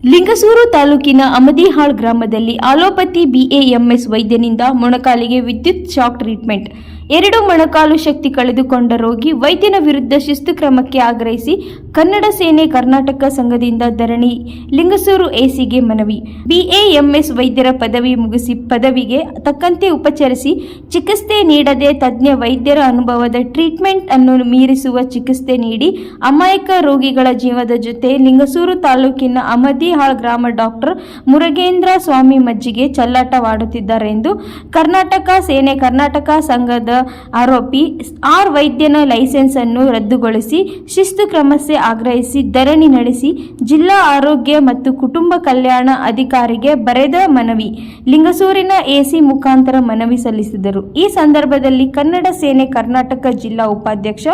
ಲಿಂಗಸೂರು ತಾಲೂಕಿನ ಅಮದಿಹಾಳ್ ಗ್ರಾಮದಲ್ಲಿ allopathy BAMS ವೈದ್ಯನಿಂದ ಮೊಣಕಾಲಿಗೆ ವಿದ್ಯುತ್ ಶಾಕ್ ಟ್ರೀಟ್ಮೆಂಟ್. 2 ಮೊಣಕಾಲು ಶಕ್ತಿ ಕಳೆದುಕೊಂಡ ರೋಗಿ ವೈದ್ಯನ ವಿರುದ್ಧ ಶಿಸ್ತು ಕ್ರಮಕ್ಕೆ ಆಗ್ರಹಿಸಿ ಕನ್ನಡ ಸೇನೆ ಕರ್ನಾಟಕ ಸಂಘದಿಂದ ಧರಣಿ. ಲಿಂಗಸೂರು ACಗೆ ಮನವಿ. BAMS ವೈದ್ಯರ ಪದವಿ ಮುಗಿಸಿ ಪದವಿಗೆ ತಕ್ಕಂತೆ ಉಪಚರಿಸಿ ಚಿಕಿತ್ಸೆ ನೀಡದೆ ತಜ್ಞ ವೈದ್ಯರ ಅನುಭವದ ಟ್ರೀಟ್ಮೆಂಟ್ ಅನ್ನು ಮೀರಿಸುವ ಚಿಕಿತ್ಸೆ ನೀಡಿ ಅಮಾಯಕ ರೋಗಿಗಳ ಜೀವದ ಜೊತೆ ಲಿಂಗಸೂರು ತಾಲೂಕಿನ ಅಮದಿಹಾಳ್ ಗ್ರಾಮ ಡಾಕ್ಟರ್ ಮುರುಗೇಂದ್ರ ಸ್ವಾಮಿ ಮಜ್ಜಿಗೆ ಚೆಲ್ಲಾಟವಾಡುತ್ತಿದ್ದಾರೆ ಎಂದು ಕರ್ನಾಟಕ ಸೇನೆ ಕರ್ನಾಟಕ ಸಂಘದ ಆರೋಪಿ ವೈದ್ಯನ ಲೈಸೆನ್ಸ್ ಅನ್ನು ರದ್ದುಗೊಳಿಸಿ ಶಿಸ್ತು ಕ್ರಮಕ್ಕೆ ಆಗ್ರಹಿಸಿ ಧರಣಿ ನಡೆಸಿ ಜಿಲ್ಲಾ ಆರೋಗ್ಯ ಮತ್ತು ಕುಟುಂಬ ಕಲ್ಯಾಣ ಅಧಿಕಾರಿಗೆ ಬರೆದ ಮನವಿ. ಲಿಂಗಸೂರಿನ AC ಮುಖಾಂತರ ಮನವಿ ಸಲ್ಲಿಸಿದರು. ಈ ಸಂದರ್ಭದಲ್ಲಿ ಕನ್ನಡ ಸೇನೆ ಕರ್ನಾಟಕ ಜಿಲ್ಲಾ ಉಪಾಧ್ಯಕ್ಷ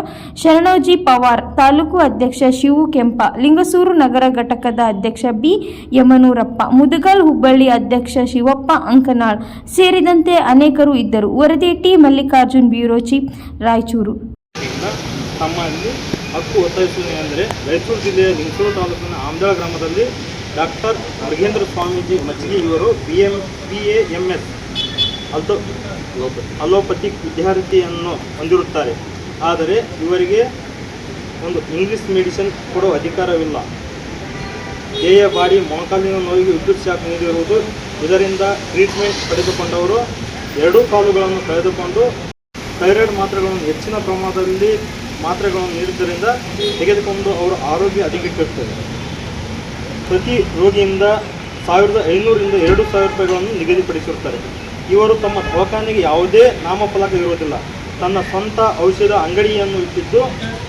ಶರಣೋಜಿ ಪವಾರ್, ತಾಲೂಕು ಅಧ್ಯಕ್ಷ ಶಿವು ಕೆಂಪ, ಲಿಂಗಸೂರು ನಗರ ಘಟಕದ ಅಧ್ಯಕ್ಷ B ಯಮನೂರಪ್ಪ, ಮುದಗಲ್ ಹುಬ್ಬಳ್ಳಿ ಅಧ್ಯಕ್ಷ ಶಿವಪ್ಪ ಅಂಕನಾಳ್ ಸೇರಿದಂತೆ ಅನೇಕರು ಇದ್ದರು. ವರದಿ T Mallikarjun, bureau chief, Raichur. ತಮ್ಮಲ್ಲಿ ಹಕ್ಕು ಒತ್ತಾಯಿಸುವುದು ಅಂದರೆ ರಾಯಚೂರು ಜಿಲ್ಲೆಯ ಲಿಂಗಸೂರು ತಾಲೂಕಿನ ಆಮದಾಳ ಗ್ರಾಮದಲ್ಲಿ ಡಾಕ್ಟರ್ ಮುರುಗೇಂದ್ರ ಸ್ವಾಮೀಜಿ ಮಜ್ಜಿಗೆ ಇವರು BAMS ಅಲೋಪತಿ ವಿದ್ಯಾರ್ಥಿಯನ್ನು ಹೊಂದಿರುತ್ತಾರೆ. ಆದರೆ ಇವರಿಗೆ ಒಂದು ಇಂಗ್ಲಿಷ್ ಮೆಡಿಸಿನ್ ಕೊಡುವ ಅಧಿಕಾರವಿಲ್ಲ. ದೇಹ ಬಾಡಿ ಮೊಣಕಾಲಿನ ನೋವಿಗೆ ವಿದ್ಯುತ್ ಶಾಕ್ ನೀಡಿರುವುದು. ಇದರಿಂದ ಟ್ರೀಟ್ಮೆಂಟ್ ಪಡೆದುಕೊಂಡವರು 2 ಕಾಲುಗಳನ್ನು ಕಳೆದುಕೊಂಡು ಥೈರಾಯ್ಡ್ ಮಾತ್ರೆಗಳನ್ನು ಹೆಚ್ಚಿನ ಪ್ರಮಾಣದಲ್ಲಿ ಮಾತ್ರೆಗಳನ್ನು ನೀಡುವುದರಿಂದ ತೆಗೆದುಕೊಂಡು ಅವರ ಆರೋಗ್ಯ ಹದಗೆಟ್ಟಿರುತ್ತದೆ. ಪ್ರತಿ ರೋಗಿಯಿಂದ 1500 ರಿಂದ 2000 ರೂಪಾಯಿಗಳನ್ನು ನಿಗದಿಪಡಿಸಿರುತ್ತಾರೆ. ಇವರು ತಮ್ಮ ದವಾಖಾನೆಗೆ ಯಾವುದೇ ನಾಮಫಲಕ ಇರುವುದಿಲ್ಲ. ತನ್ನ ಸ್ವಂತ ಔಷಧ ಅಂಗಡಿಯನ್ನು ಇಟ್ಟಿದ್ದು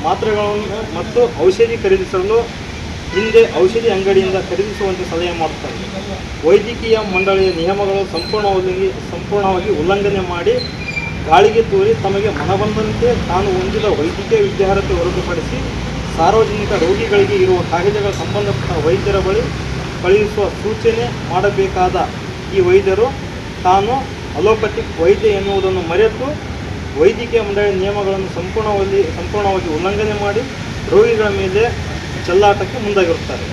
ಮಾತ್ರೆಗಳನ್ನು ಮತ್ತು ಔಷಧಿ ಖರೀದಿಸಲು ಹಿಂದೆ ಔಷಧಿ ಅಂಗಡಿಯಿಂದ ಖರೀದಿಸುವಂತೆ ಸಲಹೆ ಮಾಡುತ್ತಾರೆ. ವೈದ್ಯಕೀಯ ಮಂಡಳಿಯ ನಿಯಮಗಳು ಸಂಪೂರ್ಣವಾಗಿ ಉಲ್ಲಂಘನೆ ಮಾಡಿ ಗಾಳಿಗೆ ತೂರಿ ತಮಗೆ ಮನಬಂದಂತೆ ತಾನು ಹೊಂದಿದ ವೈದ್ಯಕೀಯ ವಿದ್ಯಾರ್ಹತೆ ಹೊರತುಪಡಿಸಿ ಸಾರ್ವಜನಿಕ ರೋಗಿಗಳಿಗೆ ಇರುವ ಕಾಯಿಲೆಗಳ ಸಂಬಂಧಪಟ್ಟ ವೈದ್ಯರ ಬಳಿ ಕಳುಹಿಸುವ ಸೂಚನೆ ಮಾಡಬೇಕಾದ ಈ ವೈದ್ಯರು ತಾನು ಅಲೋಪತಿಕ್ ವೈದ್ಯ ಎನ್ನುವುದನ್ನು ಮರೆತು ವೈದ್ಯಕೀಯ ಮಂಡಳಿಯ ನಿಯಮಗಳನ್ನು ಸಂಪೂರ್ಣವಾಗಿ ಉಲ್ಲಂಘನೆ ಮಾಡಿ ರೋಗಿಗಳ ಮೇಲೆ ಚೆಲ್ಲಾಟಕ್ಕೆ ಮುಂದಾಗಿರುತ್ತಾರೆ.